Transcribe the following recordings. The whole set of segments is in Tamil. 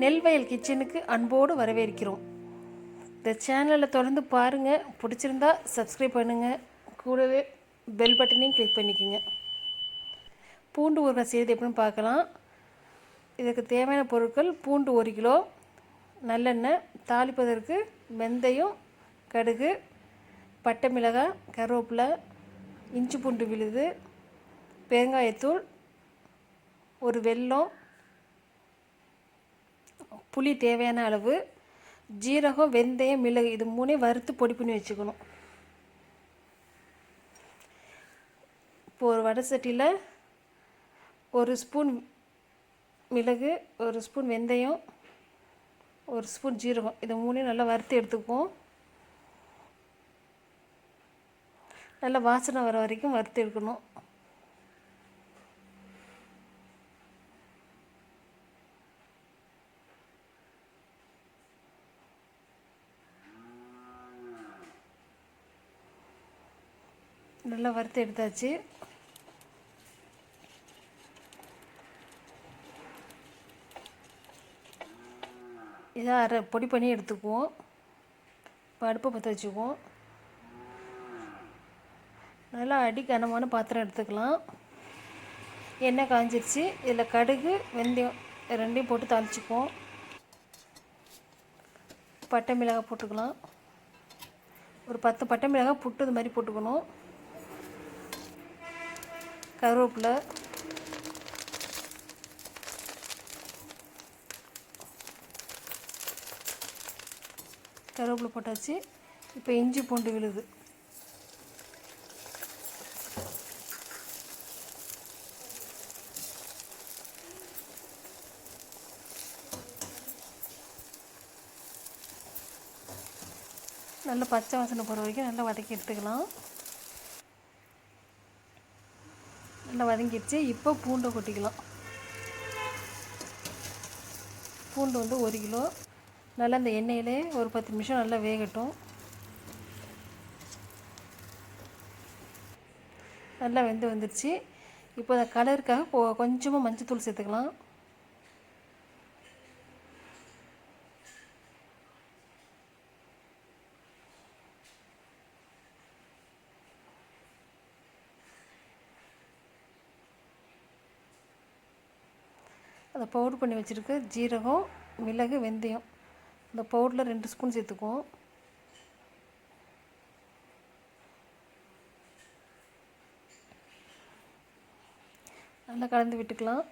நெல் வயல் கிச்சனுக்கு அன்போடு வரவேற்கிறோம். இந்த சேனலை தொடர்ந்து பாருங்கள். பிடிச்சிருந்தா சப்ஸ்கிரைப் பண்ணுங்கள். கூடவே பெல் பட்டனையும் கிளிக் பண்ணிக்கோங்க. பூண்டு ஊறுகாய் செய்வது எப்படின்னு பார்க்கலாம். இதுக்கு தேவையான பொருட்கள்: பூண்டு 1 கிலோ, நல்லெண்ணெய், தாளிப்பதற்கு வெந்தயம், கடுகு, பட்டை மிளகாய், கருவேப்பிலை, இஞ்சி பூண்டு விழுது, பெருங்காயத்தூள், ஒரு வெல்லம், புளி தேவையான அளவு, ஜீரகம், வெந்தயம், மிளகு இது 3 வறுத்து பொடி பண்ணி வச்சுக்கணும். இப்போ ஒரு வடை சட்டியில் 1 ஸ்பூன் மிளகு, 1 ஸ்பூன் வெந்தயம், 1 ஸ்பூன் ஜீரகம் இது 3 நல்லா வறுத்து எடுத்துக்குவோம். நல்லா வாசனை வர வரைக்கும் வறுத்து எடுக்கணும். நல்லா வறுத்து எடுத்தாச்சு. இதை பொடி பண்ணி எடுத்துக்குவோம். இப்போ அடுப்பை பற்ற வச்சுக்குவோம். நல்லா கனமான பாத்திரம் எடுத்துக்கலாம். எண்ணெய் காஞ்சிருச்சு. இதில் கடுகு, வெந்தயம் ரெண்டையும் போட்டு தாளிச்சுக்குவோம். பட்டை மிளகாய் போட்டுக்கலாம். ஒரு 10 பட்டை மிளகாய் புட்டு இது மாதிரி போட்டுக்கணும். கருவேப்பிலை, கருவேப்பிலை போட்டாச்சு. இப்போ இஞ்சி பூண்டு விழுது, நல்லா பச்சை வாசனை போகிற வரைக்கும் நல்லா வதக்கி எடுத்துக்கலாம். நல்லா வதங்கிடுச்சு. இப்போ பூண்டை கொட்டிக்கலாம். பூண்டு 1 கிலோ. நல்லா இந்த எண்ணெயிலே ஒரு 10 நிமிஷம் நல்லா வேகட்டும். நல்லா வெந்து வந்துடுச்சு. இப்போ அந்த கலருக்காக கொஞ்சமாக மஞ்சள் சேர்த்துக்கலாம். அதை பவுட்ரு பண்ணி வச்சுருக்கு ஜீரகம், மிளகு, வெந்தயம் இந்த பவுடரில் 2 ஸ்பூன் சேர்த்துக்குவோம். நல்லா கலந்து விட்டுக்கலாம்.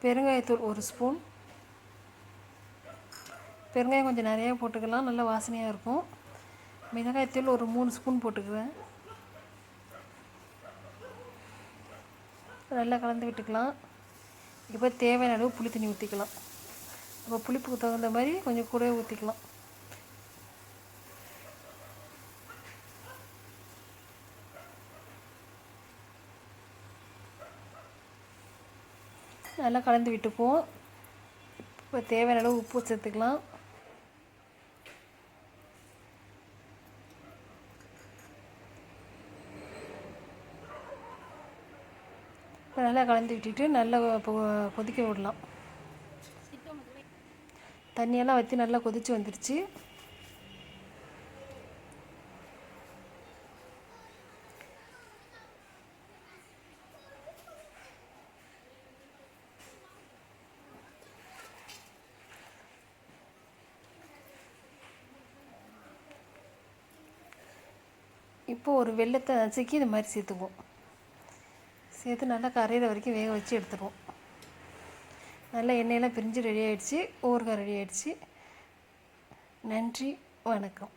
பெருங்காயத்தூள் 1 ஸ்பூன். பெருங்காயம் கொஞ்சம் நிறையா போட்டுக்கலாம், நல்லா வாசனையாக இருக்கும். மிளகாய்த்தூள் ஒரு 3 ஸ்பூன் போட்டுக்குவேன். நல்லா கலந்து விட்டுக்கலாம். இப்போ தேவையான அளவு புளி தண்ணி ஊற்றிக்கலாம். அப்போ புளிப்புக்கு தகுந்த மாதிரி கொஞ்சம் கூடவே ஊற்றிக்கலாம். நல்லா கலந்து விட்டுக்குவோம். இப்போ தேவையான அளவு உப்பு சேர்த்துக்கலாம். நல்லா கலந்து விட்டுட்டு நல்லா கொதிக்க விடலாம். தண்ணியெல்லாம் வற்றி நல்லா கொதித்து வந்துடுச்சு. இப்போ ஒரு வெல்லத்தை நசுக்கி இது மாதிரி சேர்த்துக்குவோம். சேர்த்து நல்லா கரையிற வரைக்கும் வேக வச்சு எடுத்துருவோம். நல்லா எண்ணெயெல்லாம் பிரிஞ்சு ரெடி ஆகிடுச்சு. ஊறுகாய் ரெடி ஆகிடுச்சு. நன்றி, வணக்கம்.